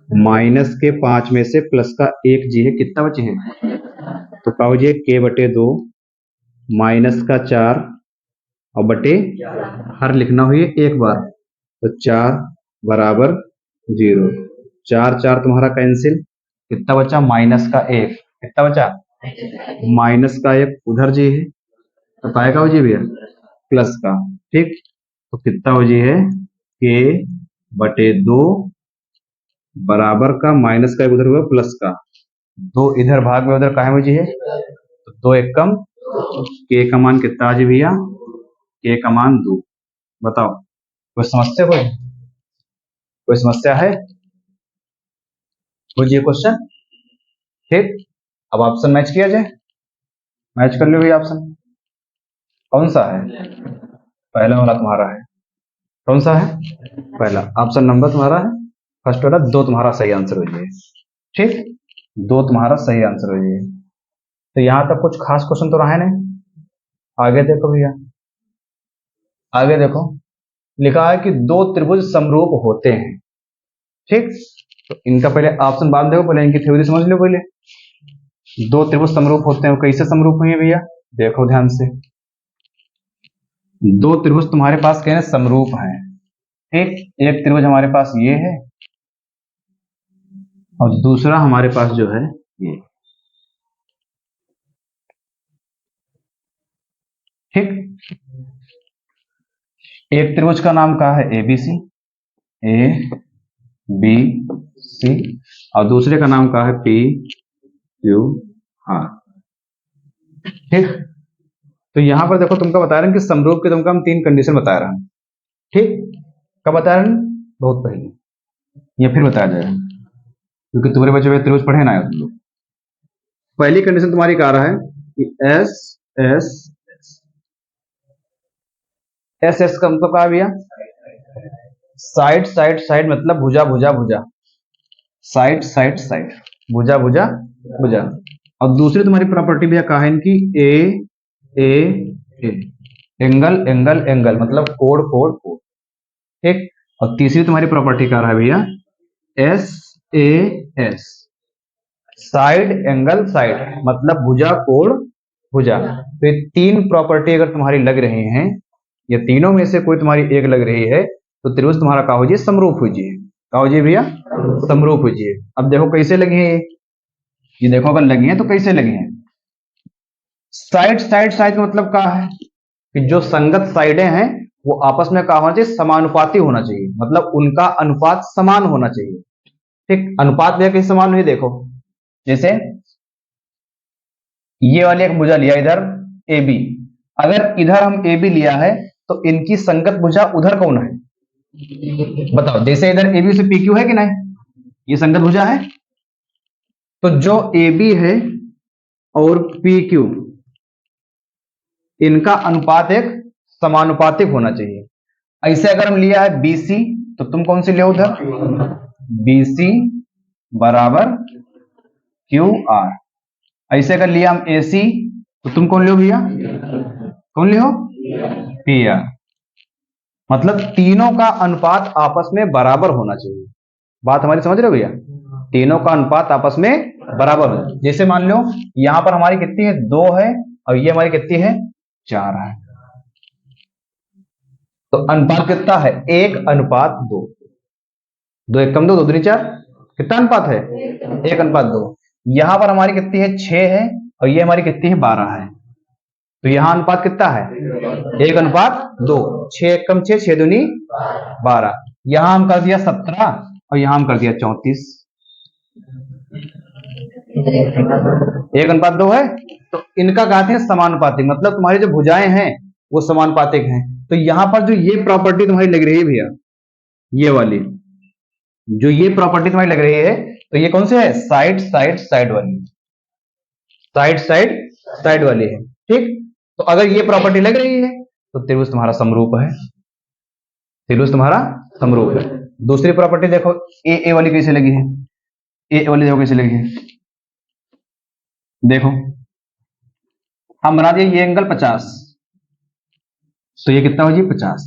Speaker 1: माइनस के 5 में से प्लस का 1 जी है, कितना बचे हैं, तो क्या हो जाए, के/2 माइनस का 4 और बटे हर लिखना हुई एक बार, तो 4 बराबर 0। 4 4 तुम्हारा कैंसिल, कितना बचा, माइनस का 1, कितना बचा, माइनस का 1 उधर जी है, तो पाएगा हो जी भैया, प्लस का। ठीक, तो कितना हो जी है, के/2 बराबर का माइनस का 1 उधर हुआ प्लस का, 2 इधर भाग में उधर काहे में जी है, तो 2 एक कम, के का मान कितना आ जी भैया, के का मान 2। बताओ कोई समस्या, कोई समस्या है, कोई ये क्वेश्चन। ठीक, अब ऑप्शन मैच किया जाए, मैच कर लो भैया ऑप्शन, कौन सा है, पहला वाला तुम्हारा है, कौन सा है, पहला ऑप्शन नंबर तुम्हारा है फर्स्ट वाला, 2 तुम्हारा सही आंसर हो जाए। ठीक, 2 तुम्हारा सही आंसर हो जाए। तो यहां तक कुछ खास क्वेश्चन तो रहा है नहीं। आगे देखो भैया, आगे देखो, लिखा है कि 2 त्रिभुज समरूप होते हैं। ठीक, तो इनका पहले ऑप्शन बाद देखो, पहले इनकी थ्योरी समझ लो। पहले 2 त्रिभुज समरूप होते हैं, वो कैसे समरूप हुए भैया, देखो ध्यान से। 2 त्रिभुज तुम्हारे पास क्या है, समरूप हैं। ठीक, एक त्रिभुज हमारे पास ये है और दूसरा हमारे पास जो है ये। ठीक, एक त्रिभुज का नाम क्या है, ABC, ABC, और दूसरे का नाम क्या है, PQR। ठीक, तो यहां पर देखो तुमको बता रहे हैं कि समरूप के तुमको हम 3 कंडीशन बता रहे हैं। ठीक, कब बता रहे हैं, बहुत पहले, या फिर बताया जाएगा, क्योंकि तुम्हारे बचे हुए त्रिभुज पढ़े ना तुम लोग। पहली कंडीशन तुम्हारी क्या रहा है कि एस का मतलब क्या भैया, साइड साइड साइड, मतलब भुजा भुजा भुजा, साइड साइड साइड, भुजा भुजा भुजा। और दूसरी तुम्हारी प्रॉपर्टी भैया कहा है इनकी, ए ए ए, एंगल एंगल एंगल, मतलब कोण कोण कोण। ठीक, और तीसरी तुम्हारी प्रॉपर्टी क्या रहा है भैया, SAS, साइड एंगल साइड, मतलब भुजा कोण भुजा। तो ये 3 प्रॉपर्टी अगर तुम्हारी लग रही हैं, ये तीनों में से कोई तुम्हारी एक लग रही है, तो त्रिभुज तुम्हारा क्या हो जाए, समरूप हो जाए। क्या हो जाए भैया, समरूप हो जाए। अब देखो कैसे लगी है ये देखो अगर लगी है तो कैसे लगी है। साइड साइड साइड का मतलब क्या है कि जो संगत साइडें हैं वो आपस में क्या होना चाहिए, समानुपाती होना चाहिए, मतलब उनका अनुपात समान होना चाहिए। ठीक, अनुपात भैया कैसे समान हुई देखो, जैसे ये वाली एक भुजा लिया इधर ए बी, अगर इधर हम ए बी लिया है तो इनकी संगत भुजा उधर कौन है बताओ। जैसे इधर ए बी से पी क्यू है कि नहीं, ये संगत भुजा है। तो जो ए बी है और पी क्यू, इनका अनुपात एक समानुपातिक होना चाहिए। ऐसे अगर हम लिया है बीसी तो तुम कौन सी ले उधर, बीसी बराबर क्यू आर। ऐसे अगर लिया हम एसी तो तुम कौन ले भैया, कौन ले हो, पी आर। मतलब तीनों का अनुपात आपस में बराबर होना चाहिए। बात हमारी समझ रहे हो भैया, तीनों का अनुपात आपस में बराबर हो। जैसे मान लो यहां पर हमारी कितनी है, 2 है, और ये हमारी कितनी है, 4 है। तो अनुपात कितना है, 1:2। 2 1 2, 2 दूनी 4, कितना अनुपात है, 1:2। यहां पर हमारी कितनी है, 6 है, और ये हमारी कितनी है, 12 है। तो यहां अनुपात कितना है, 1:2। 6 1 6, 6 दूनी 12। यहां हम कर दिया 17 और यहां हम कर दिया 34। 1:2 है। तो इनका कहते हैं समानुपातिक, मतलब तुम्हारी जो भुजाएं हैं वो समानुपातिक हैं। तो यहां पर जो ये प्रॉपर्टी तुम्हारी लग रही है भैया, ये वाली जो ये प्रॉपर्टी तुम्हारी लग रही है, तो ये कौन से है, साइड साइड साइड वाली, साइड साइड साइड वाली है। ठीक, तो अगर ये प्रॉपर्टी लग रही है तो त्रिभुज तुम्हारा समरूप है, त्रिभुज तुम्हारा समरूप है। दूसरी प्रॉपर्टी देखो, ए वाली कैसे लगी है, ए वाली देखो कैसे लगी है। देखो हम बना दिए ये एंगल 50, तो ये कितना हो जी, 50।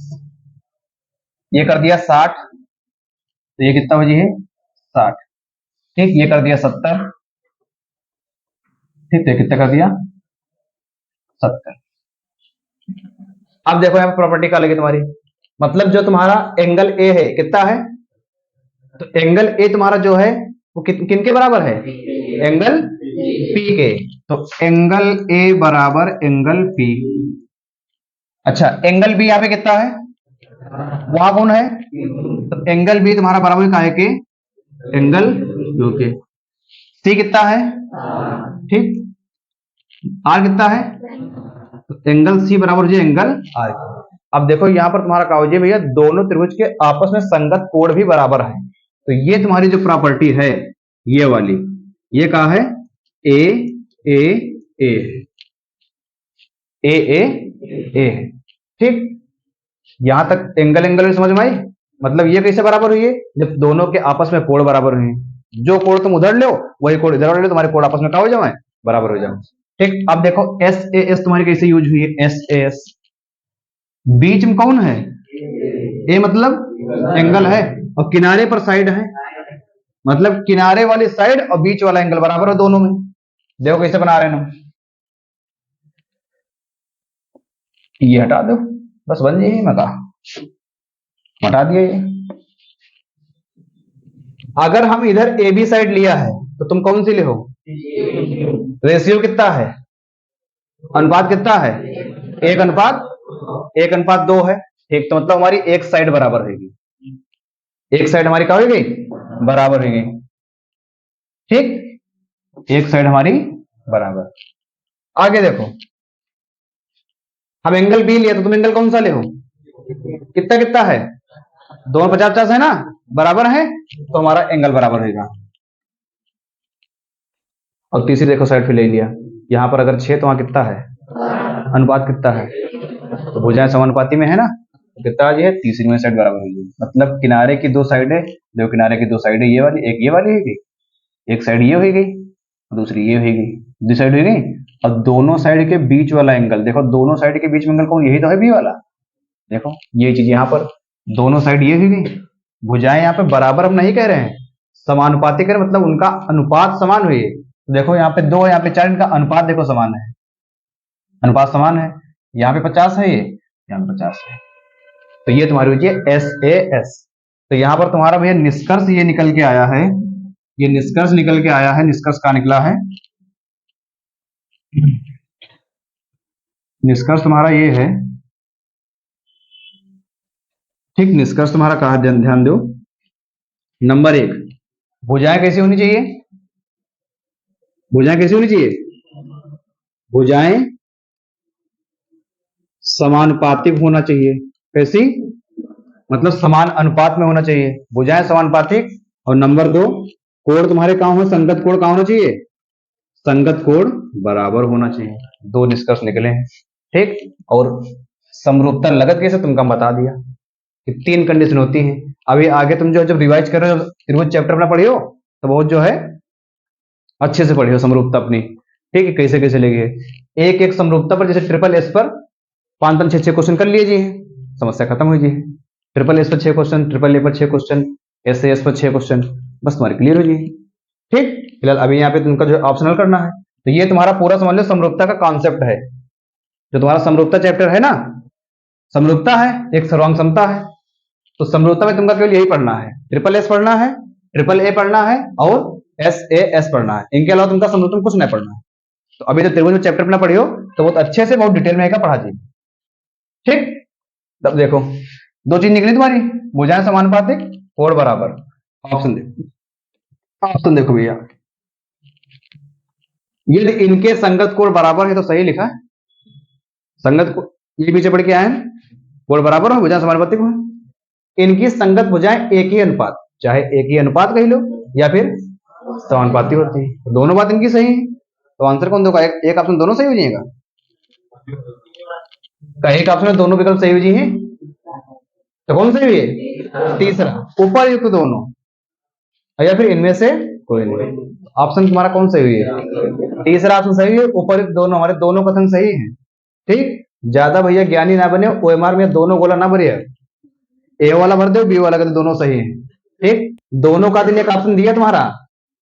Speaker 1: ये कर दिया 60, तो ये कितना हो जी, 60। ठीक, ये कर दिया 70। ठीक, तो ये कितना कर दिया, 70। अब देखो यहाँ प्रॉपर्टी क्या लगी तुम्हारी, मतलब जो तुम्हारा एंगल ए है कितना है, तो एंगल ए तुम्हारा जो है वो किन के बराबर है, एंगल पी के। तो एंगल ए बराबर एंगल पी। अच्छा, एंगल बी यहाँ पे कितना है, वहां कौन है, तो एंगल बी तुम्हारा बराबर का है के एंगल क्यू के। सी कितना है, ठीक, आर कितना है, तो एंगल सी बराबर जो एंगल आर। अब देखो यहां पर तुम्हारा क्या हो जाए भैया, दोनों त्रिभुज के आपस में संगत कोण भी बराबर है। तो ये तुम्हारी जो प्रॉपर्टी है ये वाली, ये क्या है, ए ए ए ए ए ए। ठीक, यहां तक एंगल एंगल में समझ में आई। मतलब ये कैसे बराबर हुई है, जब दोनों के आपस में कोण बराबर हुए, जो कोण तुम उधर लो वही कोण इधर ले लो, तुम्हारे कोण आपस में क्या हो जाए, बराबर हो जाए। ठीक, अब देखो एस ए एस तुम्हारी कैसे यूज हुई है, एस ए एस, बीच में कौन है, ए मतलब एंगल है, और किनारे पर साइड है, मतलब किनारे वाली साइड और बीच वाला एंगल बराबर है दोनों में। देखो कैसे बना रहे हैं, ये हटा दो बस बन जाइए, मैं कहा हटा दिया ये। अगर हम इधर ए बी साइड लिया है तो तुम कौन सी ले हो, रेशियो कितना है, अनुपात कितना है, 1:2 है। ठीक, तो मतलब हमारी एक साइड बराबर होगी, एक साइड हमारी क्या होगी, बराबर होगी। ठीक, एक साइड हमारी बराबर। आगे देखो, हम एंगल बी लिया तो तुम एंगल कौन सा ले हो, कितना कितना है, दोनों 50 50 है ना, बराबर है, तो हमारा एंगल बराबर होगा। और तीसरी देखो साइड पे ले लिया, यहां पर अगर 6 तो वहां कितना है, अनुपात कितना है, तो भुजाएं समानुपाती में है ना, तो कितना है, तीसरी में साइड बराबर होगी। मतलब किनारे की दो साइडें, जो किनारे की दो साइडें ये वाली, एक ये वाली होगी, एक साइड ये होगी, दूसरी ये होगी, दूसरी साइड होगी। और दोनों साइड के बीच वाला एंगल देखो, दोनों साइड के बीच में एंगल कौन, यही तो है बी वाला। देखो ये चीज यहाँ पर दोनों साइड ये होगी, भुजाएं यहाँ पे बराबर हम नहीं कह रहे हैं, समानुपातिक है, मतलब उनका अनुपात समान हुई। देखो यहाँ पे 2 है, यहाँ पे 4, इनका अनुपात देखो समान है, अनुपात समान है। यहाँ पे 50 है, ये यहाँ पे 50 है। तो ये तुम्हारी होती है SAS। तो यहां पर तुम्हारा भैया निष्कर्ष ये निकल के आया है, ये निष्कर्ष निकल के आया है। निष्कर्ष का निकला है, निष्कर्ष तुम्हारा ये है, ठीक। निष्कर्ष तुम्हारा कहा, ध्यान दो। नंबर 1, भुजाएं कैसी होनी चाहिए? भुजाएं कैसी होनी चाहिए? भुजाएं समानुपातिक होना चाहिए। कैसी? मतलब समान अनुपात में होना चाहिए। भुजाएं समानुपातिक। और नंबर 2, कोण तुम्हारे कहां हो? संगत कोण कहां होना चाहिए? संगत कोण बराबर होना चाहिए। 2 निष्कर्ष निकले हैं, ठीक। और समरूपता लगत कैसे तुमको बता दिया कि 3 कंडीशन होती हैं। अभी आगे तुम जो जब रिवाइज कर रहे हो, त्रिभुज चैप्टर अपना पढ़ियो, तो बहुत जो है अच्छे से पढ़ियो समरूपता अपनी, ठीक है। कैसे कैसे लेंगे एक एक समरूपता पर, जैसे ट्रिपल एस पर 5 5 6 क्वेश्चन कर लीजिए, समस्या खत्म हो जाए। ट्रिपल एस पर 6 क्वेश्चन, ट्रिपल ए पर 6 क्वेश्चन, SAS पर 6 क्वेश्चन, बस तुम्हारी क्लियर हो जाएगी, ठीक। फिलहाल अभी यहाँ पे तुमका जो ऑप्शनल करना है, तो ये तुम्हारा पूरा समझ लो समरूपता का कॉन्सेप्ट है। जो तुम्हारा समरूपता चैप्टर है ना, समरूपता है, एक सर्वांग समता है। तो समरूपता में तुमका केवल यही पढ़ना है, ट्रिपल एस पढ़ना है, ट्रिपल ए पढ़ना है और SAS पढ़ना है। इनके अलावा तुमका समरूपता में कुछ नहीं पढ़ना है। तो अभी जो त्रिभुज चैप्टर अपना पढ़ियो, तो बहुत अच्छे से, बहुत डिटेल में पढ़ा जी, ठीक। तब देखो 2 चीज निकली तुम्हारी, भुजाएं समानुपातिक, कोण बराबर। ऑप्शन देखो, ऑप्शन देखो भैया, यदि इनके संगत कोण बराबर है तो सही लिखा है। संगत ये पीछे पढ़ के आए हैं, कोण बराबर हो, भुजाएं समानुपातिक हो। इनकी संगत भुजाएं एक ही अनुपात, चाहे एक ही अनुपात कह लो या फिर समानुपाती होती है, दोनों बात इनकी सही है। तो आंसर कौन होगा? एक ऑप्शन दोनों सही हो जाएगा। एक ऑप्शन में दोनों विकल्प सही हो जाए, तो कौन सही है? तीसरा, ऊपर युक्त दोनों, या फिर इनमें से कोई नहीं। ऑप्शन तुम्हारा कौन सही हुई है? तीसरा ऑप्शन सही है, ऊपर युक्त दोनों, हमारे दोनों कथन सही है, ठीक। ज्यादा भैया ज्ञानी ना बने, OMR में दोनों गोला ना भरिए, ए वाला भर दो, बी वाला कर दो, दोनों सही है, ठीक। दोनों का दिन एक ऑप्शन दिया तुम्हारा,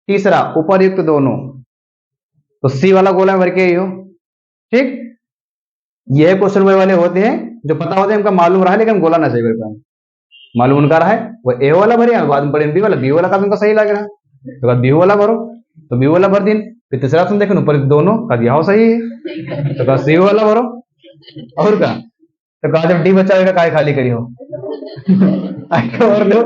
Speaker 1: तीसरा ऊपर युक्त दोनों, तो सी वाला गोला भर के ही हो, ठीक। ये क्वेश्चन वाले होते हैं जो पता होते हैं, उनका मालूम रहा है लेकिन गोला ना सही भर पाए। मालूम उनका रहा है, वो ए वाला भरे, बाद में पढ़े बी वाला, बी वाला का उनको सही लग रहा है, तो बी वाला भरो, तो बी वाला भर दिन। फिर तीसरा ऑप्शन देखो, ऊपर दोनों का दिया हो सही है, तो कहा सी वाला भरो। और का तो कहा जब डी बचा होगा काय खाली करी हो और लो।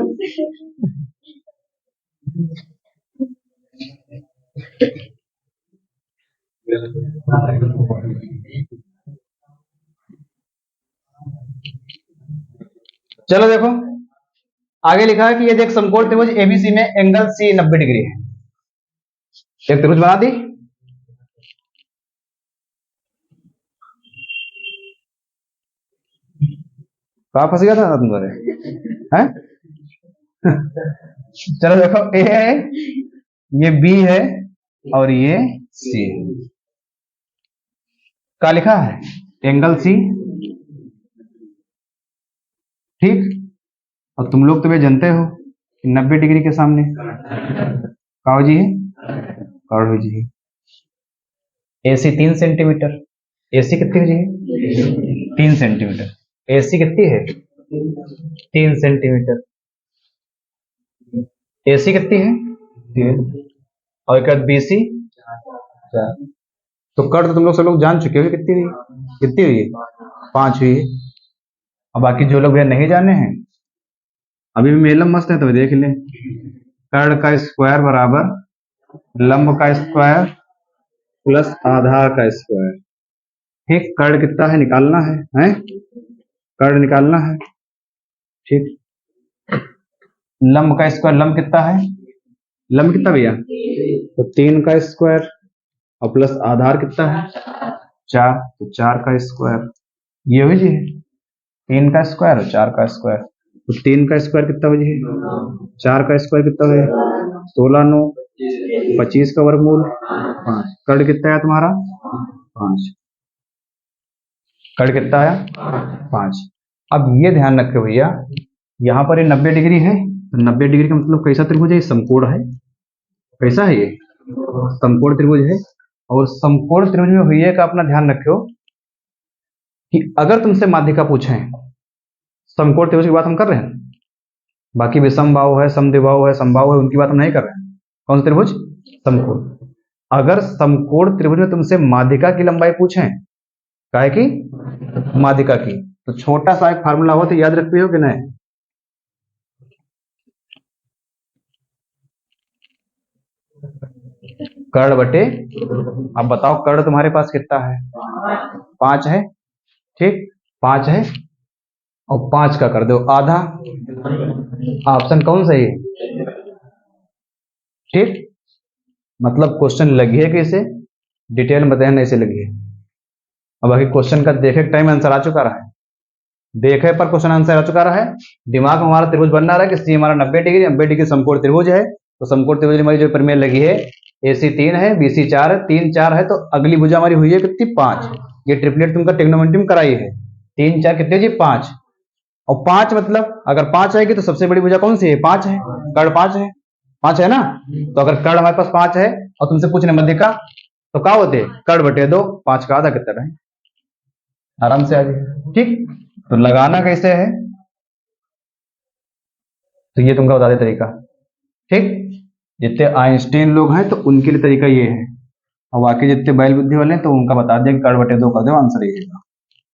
Speaker 1: चलो देखो आगे लिखा है कि यदि एक समकोण त्रिभुज ABC में एंगल C 90 डिग्री है। एक त्रिभुज बना दी, कहा फंस गया था ना तुम्हारे, हैं? चलो देखो, A है, ये B है और ये C है। क्या लिखा है? एंगल C, ठीक। और तुम लोग तो ये जानते हो 90 डिग्री के सामने काव जी है, काव जी है। AC 3 सेंटीमीटर, AC कितनी हो जाएगी? 3 सेंटीमीटर। AC कितनी है? 3 सेंटीमीटर। AC कितनी है? 3। और एक BC 4। तो कर तो तुम लोग सब लोग जान चुके हो कितनी हुई, कितनी हुई? 5 हुई। और बाकी जो लोग भैया नहीं जाने हैं, अभी भी मेलम मस्त है तो देख ले। कर्ण का स्क्वायर बराबर लंब का स्क्वायर प्लस आधार का स्क्वायर, ठीक। कर्ण कितना है निकालना है, हैं? कर्ण निकालना है, ठीक। लंब का स्क्वायर, लंब कितना है? लंब कितना भैया? तो 3 का स्क्वायर और प्लस आधार कितना है? 4, तो 4 का स्क्वायर। ये हुई जी 3 का स्क्वायर और 4 का स्क्वायर। तो 3 का स्क्वायर कितना हो जी? 4 का स्क्वायर कितना है? 16 9 25 का वर्गमूल 5। कर्ण कितना है तुम्हारा? 5। कर्ण कितना आया? 5। अब ये ध्यान रखो भैया, यहाँ पर ये 90 डिग्री है, तो 90 डिग्री का मतलब कैसा त्रिभुज है? समकोण है। कैसा है ये? समकोण त्रिभुज है। और समकोण त्रिभुज में भैया का अपना ध्यान रखो कि अगर तुमसे माध्यिका पूछें समकोण त्रिभुज की बात हम कर रहे हैं, बाकी विषमबाहु है, समद्विबाहु है, समबाहु है, उनकी बात हम नहीं कर रहे हैं। कौन सा त्रिभुज? समकोण। अगर समकोण त्रिभुज में तुमसे माध्यिका की लंबाई पूछें, काहे की? माध्यिका की, तो छोटा सा एक फार्मूला हो तो याद रखते हो कि नहीं? कर्ण बटे, अब बताओ कर्ण तुम्हारे पास कितना है? 5 है, ठीक, 5 है, और 5 का कर दो आधा। ऑप्शन कौन सही है? ठीक, मतलब क्वेश्चन लगी है कैसे, डिटेल में बताया नहीं से लगी है। अब बाकी क्वेश्चन का देखे टाइम आंसर आ चुका रहा है, देखे पर क्वेश्चन आंसर आ चुका रहा है, दिमाग में हमारा त्रिभुज बन रहा है कि सी हमारा 90 डिग्री, 90 डिग्री समकोण त्रिभुज है, तो समकोण त्रिभुज हमारी जो प्रमेय लगी है, AC 3 है, BC 4 है, 3 4 है, तो अगली भुजा हमारी हुई है कितनी? 5। ये ट्रिपलेट तुमका ट्रिग्नोमेट्री में कराई है, 3 4 कितने जी? 5। और 5 मतलब अगर 5 आएगी तो सबसे बड़ी भुजा कौन सी है? 5 है, कर्ण 5 है, 5 है ना। तो अगर कर्ण हमारे पास 5 है और तुमसे पूछने मध्यिका, तो क्या होते? कर्ण बटे 2, 5 का आधा कितना है? आराम से आ जाए। ठीक, तो लगाना कैसे है, तो ये तुमका बता दे तरीका। ठीक, जितने आइंस्टीन लोग हैं तो उनके लिए तरीका ये है, और बाकी जितने बैल बुद्धि वाले हैं तो उनका बता दिया कि कर्ण बटे 2 कर दो, आंसर ये है।